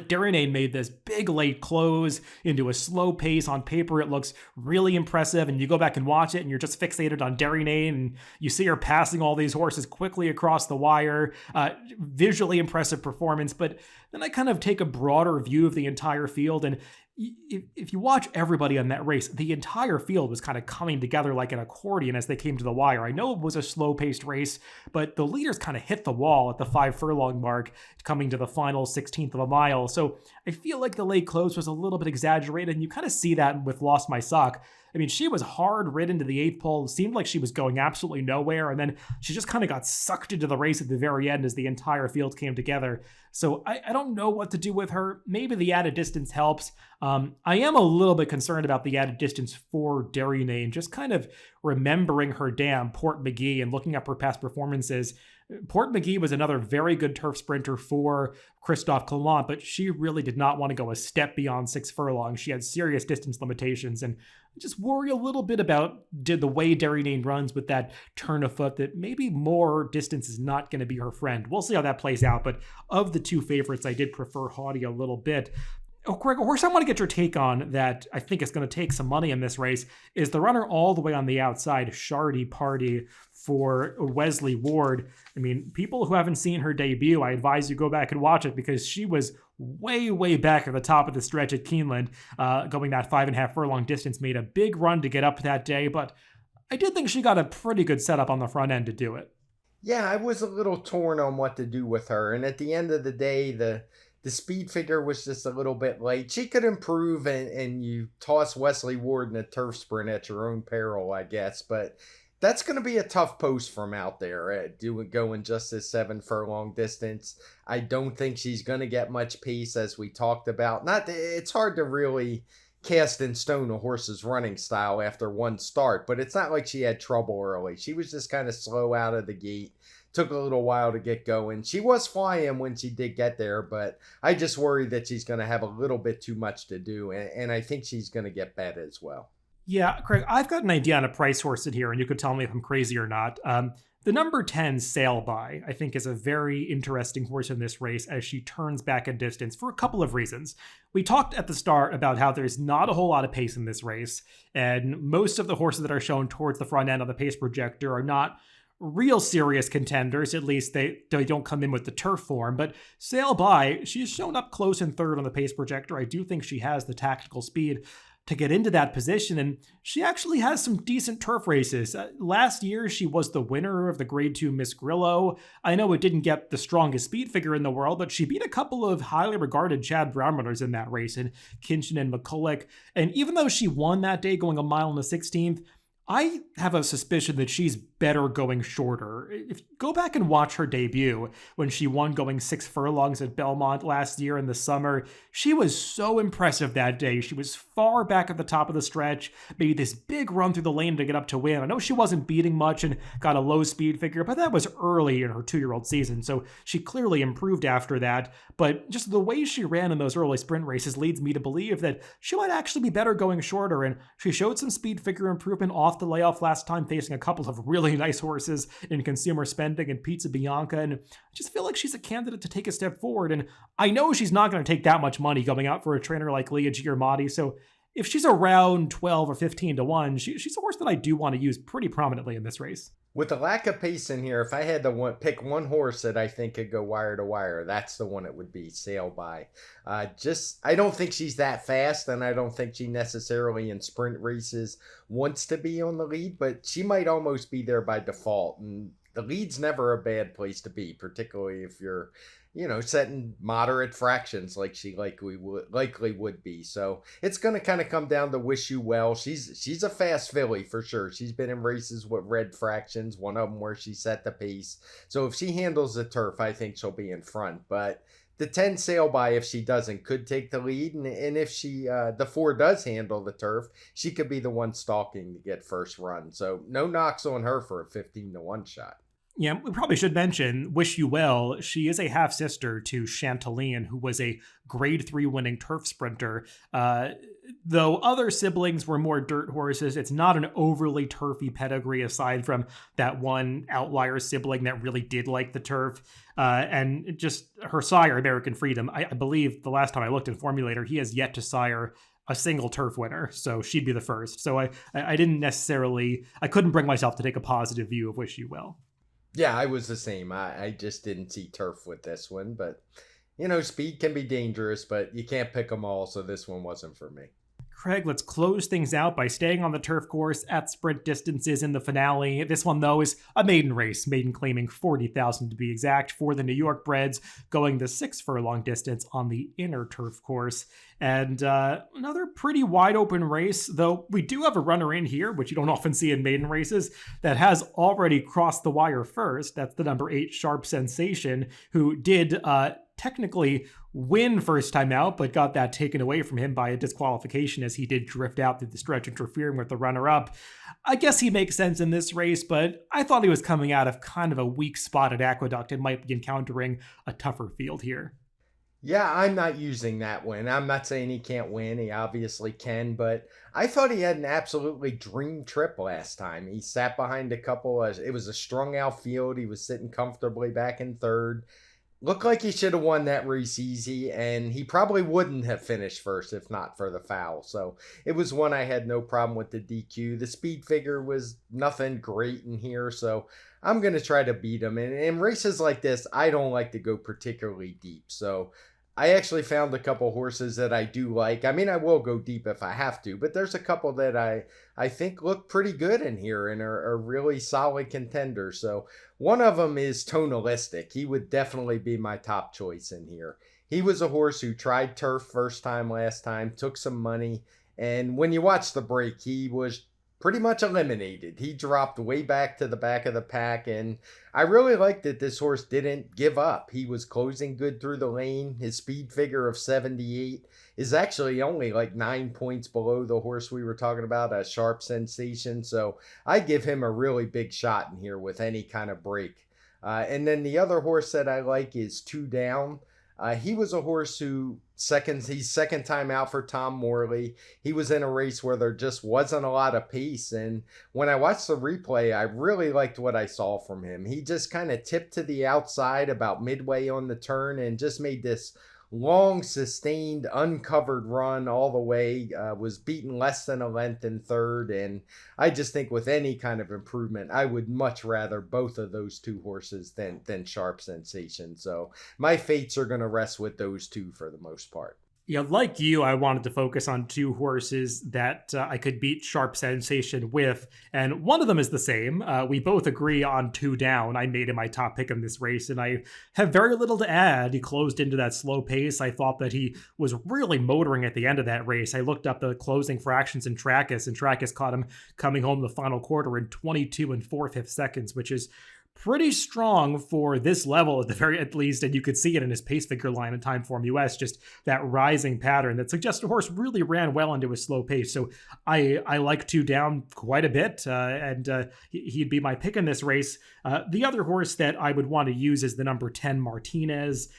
Dairy Nane made this big late close into a slow pace. On paper, it looks really impressive, and you go back and watch it and you're just fixated on Dairy Nane, and you see her passing all these horses quickly across the wire. Visually impressive performance, but then I kind of take a broader view of the entire field, and if you watch everybody on that race, the entire field was kind of coming together like an accordion as they came to the wire. I know it was a slow-paced race, but the leaders kind of hit the wall at the 5 furlong mark, coming to the final 16th of a mile. So I feel like the late close was a little bit exaggerated, and you kind of see that with Lost My Sock. I mean, she was hard ridden to the 8th pole. It seemed like she was going absolutely nowhere, and then she just kind of got sucked into the race at the very end as the entire field came together. So I don't know what to do with her. Maybe the added distance helps. I am a little bit concerned about the added distance for Derrynane, just kind of remembering her dam, Port McGee, and looking up her past performances. Port McGee was another very good turf sprinter for Christophe Clement, but she really did not want to go a step beyond 6 furlongs. She had serious distance limitations, and I just worry a little bit about the way Derrynane runs with that turn of foot, that maybe more distance is not going to be her friend. We'll see how that plays out, but of the two favorites, I did prefer Haughty a little bit. Oh, Greg, a horse I want to get your take on that I think is going to take some money in this race is the runner all the way on the outside, Shardy Party, for Wesley Ward. I mean, people who haven't seen her debut, I advise you go back and watch it, because she was way, way back at the top of the stretch at Keeneland, going that 5.5 furlong distance, made a big run to get up that day, but I did think she got a pretty good setup on the front end to do it. Yeah, I was a little torn on what to do with her, and at the end of the day, the speed figure was just a little bit late. She could improve, and you toss Wesley Ward in a turf sprint at your own peril, I guess. But that's going to be a tough post from out there, going just this 7 furlong distance. I don't think she's going to get much pace, as we talked about. It's hard to really cast in stone a horse's running style after one start, but it's not like she had trouble early. She was just kind of slow out of the gate. Took a little while to get going. She was flying when she did get there, but I just worry that she's going to have a little bit too much to do, and I think she's going to get bet as well. Yeah, Craig, I've got an idea on a price horse in here, and you could tell me if I'm crazy or not. The number 10 Sail By, I think, is a very interesting horse in this race as she turns back in distance for a couple of reasons. We talked at the start about how there's not a whole lot of pace in this race, and most of the horses that are shown towards the front end on the pace projector are not real serious contenders. At least they don't come in with the turf form. But Sail By, she's shown up close in third on the pace projector. I do think she has the tactical speed to get into that position, and she actually has some decent turf races. Last year, she was the winner of the Grade 2 Miss Grillo. I know it didn't get the strongest speed figure in the world, but she beat a couple of highly regarded Chad Brown runners in that race, and Kinchin and McCulloch. And even though she won that day going a mile and a 16th, I have a suspicion that she's better going shorter. If go back and watch her debut when she won going 6 furlongs at Belmont last year in the summer, she was so impressive that day. She was far back at the top of the stretch, made this big run through the lane to get up to win. I know she wasn't beating much and got a low speed figure, but that was early in her 2-year-old season, so she clearly improved after that. But just the way she ran in those early sprint races leads me to believe that she might actually be better going shorter, and she showed some speed figure improvement off the layoff last time, facing a couple of really nice horses in Consumer Spending and Pizza Bianca, and I just feel like she's a candidate to take a step forward. And I know she's not going to take that much money going out for a trainer like Leah Giarmati, so if she's around 12 or 15 to 1, she's a horse that I do want to use pretty prominently in this race. With the lack of pace in here, if I had to pick one horse that I think could go wire to wire, that's the one it would be, Sail By. I don't think she's that fast, and I don't think she necessarily in sprint races wants to be on the lead, but she might almost be there by default. And the lead's never a bad place to be, particularly if you're setting moderate fractions like she likely would be. So it's going to kind of come down to Wish You Well. She's a fast filly for sure. She's been in races with red fractions, one of them where she set the pace. So if she handles the turf, I think she'll be in front. But the 10 Sail By, if she doesn't, could take the lead. And if the 4 does handle the turf, she could be the one stalking to get first run. So no knocks on her for a 15 to 1 shot. Yeah, we probably should mention Wish You Well. She is a half-sister to Chanteline, who was a Grade 3 winning turf sprinter. Though other siblings were more dirt horses, it's not an overly turfy pedigree aside from that one outlier sibling that really did like the turf. And just her sire, American Freedom, I believe the last time I looked in Formulator, he has yet to sire a single turf winner, so she'd be the first. So I couldn't bring myself to take a positive view of Wish You Well. Yeah, I was the same. I just didn't see turf with this one, but speed can be dangerous, but you can't pick them all. So this one wasn't for me. Craig, let's close things out by staying on the turf course at sprint distances in the finale. This one, though, is a maiden race, maiden claiming 40,000 to be exact, for the New York breds, going the 6 furlong distance on the inner turf course. And another pretty wide open race, though we do have a runner in here, which you don't often see in maiden races, that has already crossed the wire first. That's the number 8 Sharp Sensation, who did technically win first time out, but got that taken away from him by a disqualification as he did drift out through the stretch, interfering with the runner-up. I guess he makes sense in this race, but I thought he was coming out of kind of a weak spot at Aqueduct and might be encountering a tougher field here. Yeah, I'm not using that win. I'm not saying he can't win. He obviously can, but I thought he had an absolutely dream trip last time. He sat behind a couple. It was a strung out field. He was sitting comfortably back in third. Looked like he should have won that race easy, and he probably wouldn't have finished first if not for the foul. So it was one I had no problem with the DQ. The speed figure was nothing great in here, so I'm going to try to beat him. And in races like this, I don't like to go particularly deep. So I actually found a couple horses that I do like. I mean, I will go deep if I have to, but there's a couple that I think look pretty good in here and are really solid contenders. So one of them is Tonalistic. He would definitely be my top choice in here. He was a horse who tried turf first time last time, took some money, and when you watch the break, he was pretty much eliminated. He dropped way back to the back of the pack, and I really liked that this horse didn't give up. He was closing good through the lane. His speed figure of 78 is actually only like 9 points below the horse we were talking about, a Sharp Sensation. So I give him a really big shot in here with any kind of break. And then the other horse that I like is Two Down. He was a horse who he's second time out for Tom Morley. He was in a race where there just wasn't a lot of pace. And when I watched the replay, I really liked what I saw from him. He just kind of tipped to the outside about midway on the turn and just made this long, sustained, uncovered run all the way, was beaten less than a length in third. And I just think with any kind of improvement, I would much rather both of those two horses than Sharp Sensation. So my fates are going to rest with those two for the most part. Yeah, like you, I wanted to focus on two horses that I could beat Sharp Sensation with, and one of them is the same. We both agree on Two Down. I made him my top pick in this race, and I have very little to add. He closed into that slow pace. I thought that he was really motoring at the end of that race. I looked up the closing fractions in Trackus, and Trackus caught him coming home the final quarter in 22 and 4/5 seconds, which is pretty strong for this level at least, and you could see it in his pace figure line in TimeformUS, just that rising pattern that suggests the horse really ran well into a slow pace. So I like Two Down quite a bit, and he'd be my pick in this race. The other horse that I would want to use is the number 10 Martinez.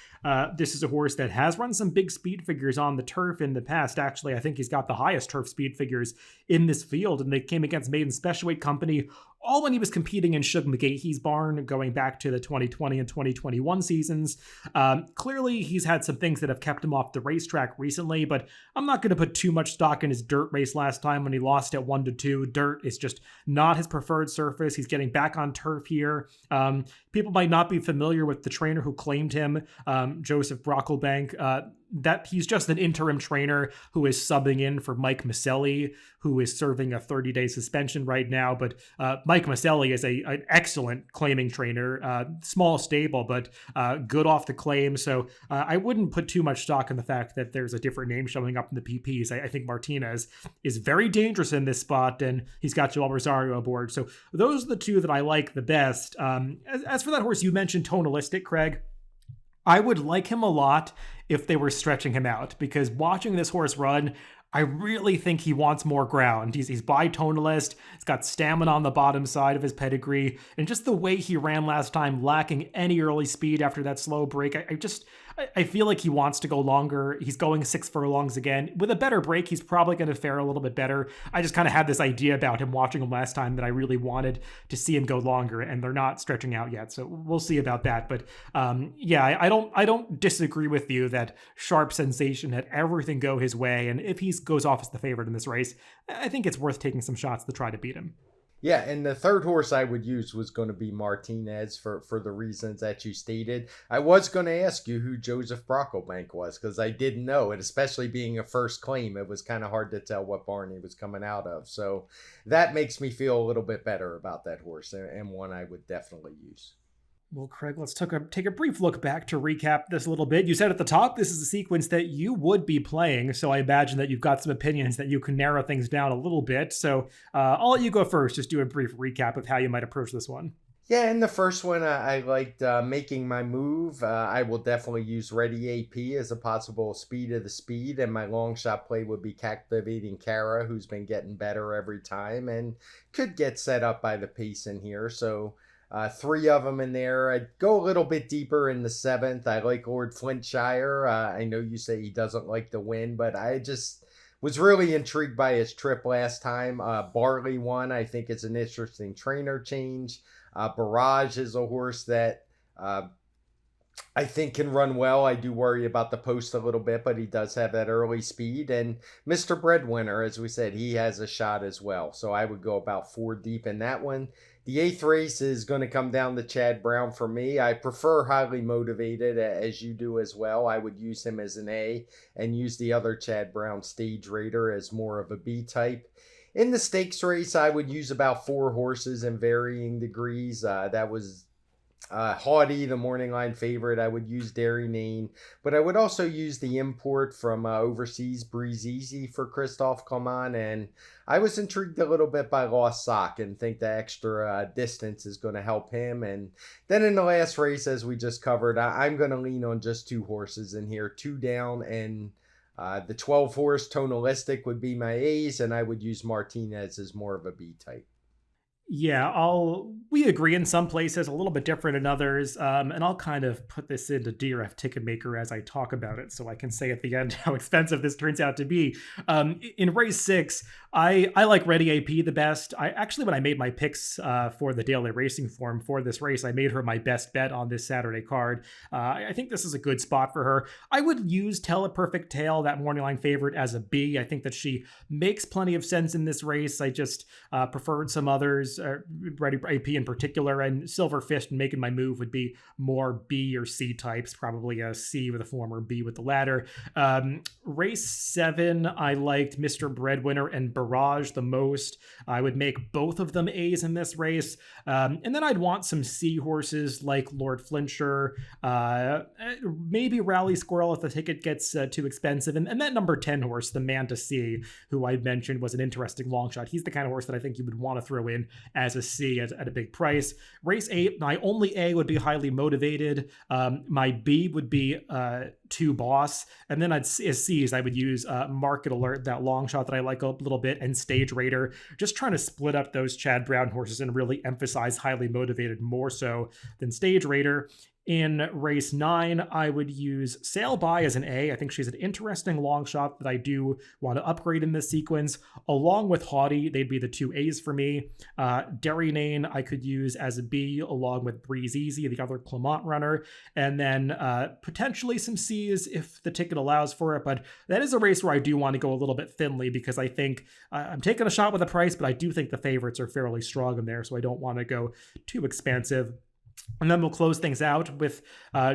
This is a horse that has run some big speed figures on the turf in the past. Actually, I think he's got the highest turf speed figures in this field, and they came against Maiden Special Weight Company all when he was competing in Shug McGahey's barn, going back to the 2020 and 2021 seasons. Clearly, he's had some things that have kept him off the racetrack recently, but I'm not going to put too much stock in his dirt race last time when he lost at 1-2. Dirt is just not his preferred surface. He's getting back on turf here. People might not be familiar with the trainer who claimed him, Joseph Brocklebank. That he's just an interim trainer who is subbing in for Mike Maselli, who is serving a 30-day suspension right now. But Mike Maselli is an excellent claiming trainer, small stable, but good off the claim. So I wouldn't put too much stock in the fact that there's a different name showing up in the PPs. I think Martinez is very dangerous in this spot, and he's got Joel Rosario aboard. So those are the two that I like the best. As for that horse you mentioned, Tonalistic, Craig, I would like him a lot if they were stretching him out, because watching this horse run, I really think he wants more ground. He's bitonalist. He's got stamina on the bottom side of his pedigree, and just the way he ran last time, lacking any early speed after that slow break, I feel like he wants to go longer. He's going 6 furlongs again. With a better break, he's probably going to fare a little bit better. I just kind of had this idea about him watching him last time that I really wanted to see him go longer, and they're not stretching out yet, so we'll see about that. But yeah, I don't disagree with you that Sharp Sensation had everything go his way, and if he goes off as the favorite in this race, I think it's worth taking some shots to try to beat him. Yeah, and the third horse I would use was going to be Martinez for the reasons that you stated. I was going to ask you who Joseph Brocklebank was because I didn't know, and especially being a first claim, it was kind of hard to tell what barn he was coming out of. So that makes me feel a little bit better about that horse, and one I would definitely use. Well, Craig, let's take a brief look back to recap this a little bit. You said at the top this is a sequence that you would be playing, so I imagine that you've got some opinions that you can narrow things down a little bit. So I'll let you go first. Just do a brief recap of how you might approach this one. Yeah, in the first one, I liked making my move. I will definitely use Ready AP as a possible speed of the speed, and my long shot play would be Captivating Kara, who's been getting better every time and could get set up by the pace in here. So three of them in there. I'd go a little bit deeper in the seventh. I like Lord Flintshire. I know you say he doesn't like to win, but I just was really intrigued by his trip last time. Barley won. I think it's an interesting trainer change. Barrage is a horse that I think can run well. I do worry about the post a little bit, but he does have that early speed. And Mr. Breadwinner, as we said, he has a shot as well. So I would go about four deep in that one. The eighth race is going to come down to Chad Brown for me. I prefer highly motivated, as you do as well. I would use him as an A and use the other Chad Brown Stage Raider as more of a B type. In the stakes race, I would use about four horses in varying degrees. That was Haughty, the morning line favorite. I would use Dairy Nane, but I would also use the import from overseas, Breeze Easy, for Christophe Coman. And I was intrigued a little bit by Lost Sock and think the extra distance is going to help him. And then in the last race, as we just covered, I'm going to lean on just two horses in here, two down, and the 12 horse Tonalistic would be my A's, and I would use Martinez as more of a B type. Yeah, we agree in some places, a little bit different in others, and I'll kind of put this into DRF Ticketmaker as I talk about it, so I can say at the end how expensive this turns out to be. In race 6, I like Ready AP the best. I actually, when I made my picks for the daily racing form for this race, I made her my best bet on this Saturday card. I think this is a good spot for her. I would use Tell a Perfect Tale, that morning line favorite, as a B. I think that she makes plenty of sense in this race. I just preferred some others. Ready AP in particular, and Silver Fist and Making My Move would be more B or C types, probably a C with the former, B with the latter. Race 7, I liked Mr. Breadwinner and Barrage the most. I would make both of them A's in this race. And then I'd want some C horses like Lord Flincher, maybe Rally Squirrel if the ticket gets too expensive. And that number 10 horse, the Man to See, who I mentioned was an interesting long shot. He's the kind of horse that I think you would want to throw in as a C at a big price. Race 8, my only A would be Highly Motivated. My B would be Two Boss. And then as C's, I would use Market Alert, that long shot that I like a little bit, and Stage Raider. Just trying to split up those Chad Brown horses and really emphasize Highly Motivated more so than Stage Raider. In race 9, I would use Sail By as an A. I think she's an interesting long shot that I do want to upgrade in this sequence. Along with Haughty, they'd be the two A's for me. Dairy Nane, I could use as a B, along with Breeze Easy, the other Clement runner. And then potentially some C's if the ticket allows for it. But that is a race where I do want to go a little bit thinly because I think I'm taking a shot with the price, but I do think the favorites are fairly strong in there. So I don't want to go too expansive. And then we'll close things out with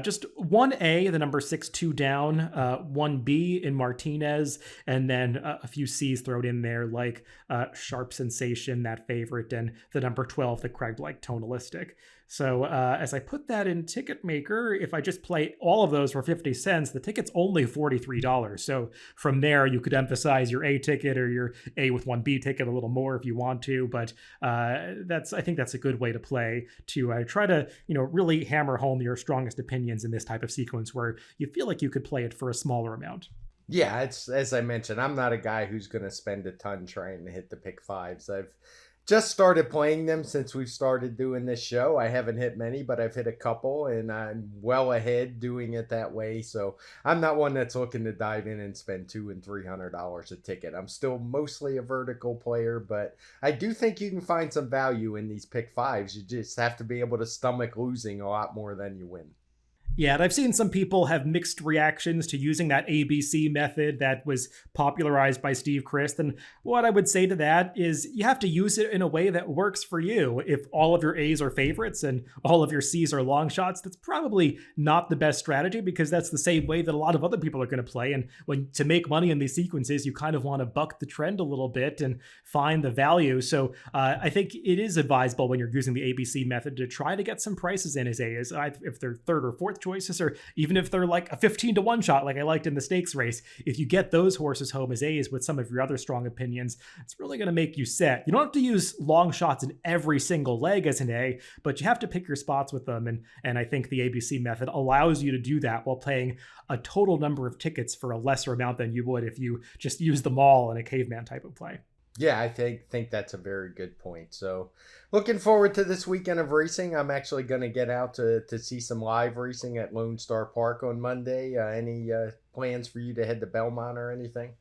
just 1A, the number 6, 2 down, 1B in Martinez, and then a few C's thrown in there like Sharp Sensation, that favorite, and the number 12, the Craig like Tonalistic. So as I put that in Ticketmaker, if I just play all of those for 50 cents, the ticket's only $43. So from there, you could emphasize your A ticket or your A with 1B ticket a little more if you want to. But I think that's a good way to play, to try to really hammer home your strongest opinions in this type of sequence where you feel like you could play it for a smaller amount. Yeah, it's as I mentioned, I'm not a guy who's going to spend a ton trying to hit the pick fives. I've just started playing them since we've started doing this show. I haven't hit many, but I've hit a couple, and I'm well ahead doing it that way. So I'm not one that's looking to dive in and spend $200 and $300 a ticket. I'm still mostly a vertical player, but I do think you can find some value in these pick fives. You just have to be able to stomach losing a lot more than you win. Yeah, and I've seen some people have mixed reactions to using that ABC method that was popularized by Steve Christ. And what I would say to that is you have to use it in a way that works for you. If all of your A's are favorites and all of your C's are long shots, that's probably not the best strategy because that's the same way that a lot of other people are going to play. And when to make money in these sequences, you kind of want to buck the trend a little bit and find the value. So I think it is advisable when you're using the ABC method to try to get some prices in as A's, if they're third or fourth choices, or even if they're like a 15-1 shot, like I liked in the stakes race. If you get those horses home as A's with some of your other strong opinions, it's really going to make you set. You don't have to use long shots in every single leg as an A, but you have to pick your spots with them. And I think the ABC method allows you to do that while playing a total number of tickets for a lesser amount than you would if you just use them all in a caveman type of play. Yeah, I think that's a very good point. So looking forward to this weekend of racing. I'm actually going to get out to see some live racing at Lone Star Park on Monday. Any plans for you to head to Belmont or anything?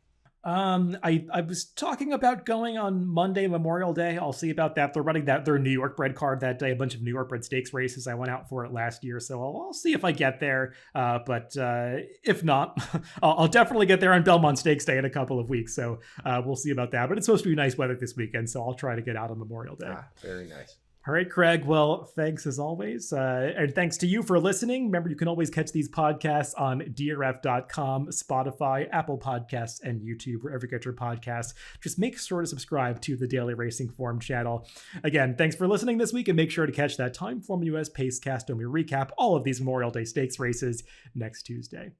I was talking about going on Monday, Memorial Day. I'll see about that. They're running their New York bred card that day, a bunch of New York bred stakes races. I went out for it last year, so I'll see if I get there. But if not, I'll definitely get there on Belmont Stakes Day in a couple of weeks. So we'll see about that. But it's supposed to be nice weather this weekend, so I'll try to get out on Memorial Day. Very nice. All right, Craig. Well, thanks as always. And thanks to you for listening. Remember, you can always catch these podcasts on DRF.com, Spotify, Apple Podcasts, and YouTube, wherever you get your podcasts. Just make sure to subscribe to the Daily Racing Form channel. Again, thanks for listening this week, and make sure to catch that TimeformUS Pacecast when we recap all of these Memorial Day stakes races next Tuesday.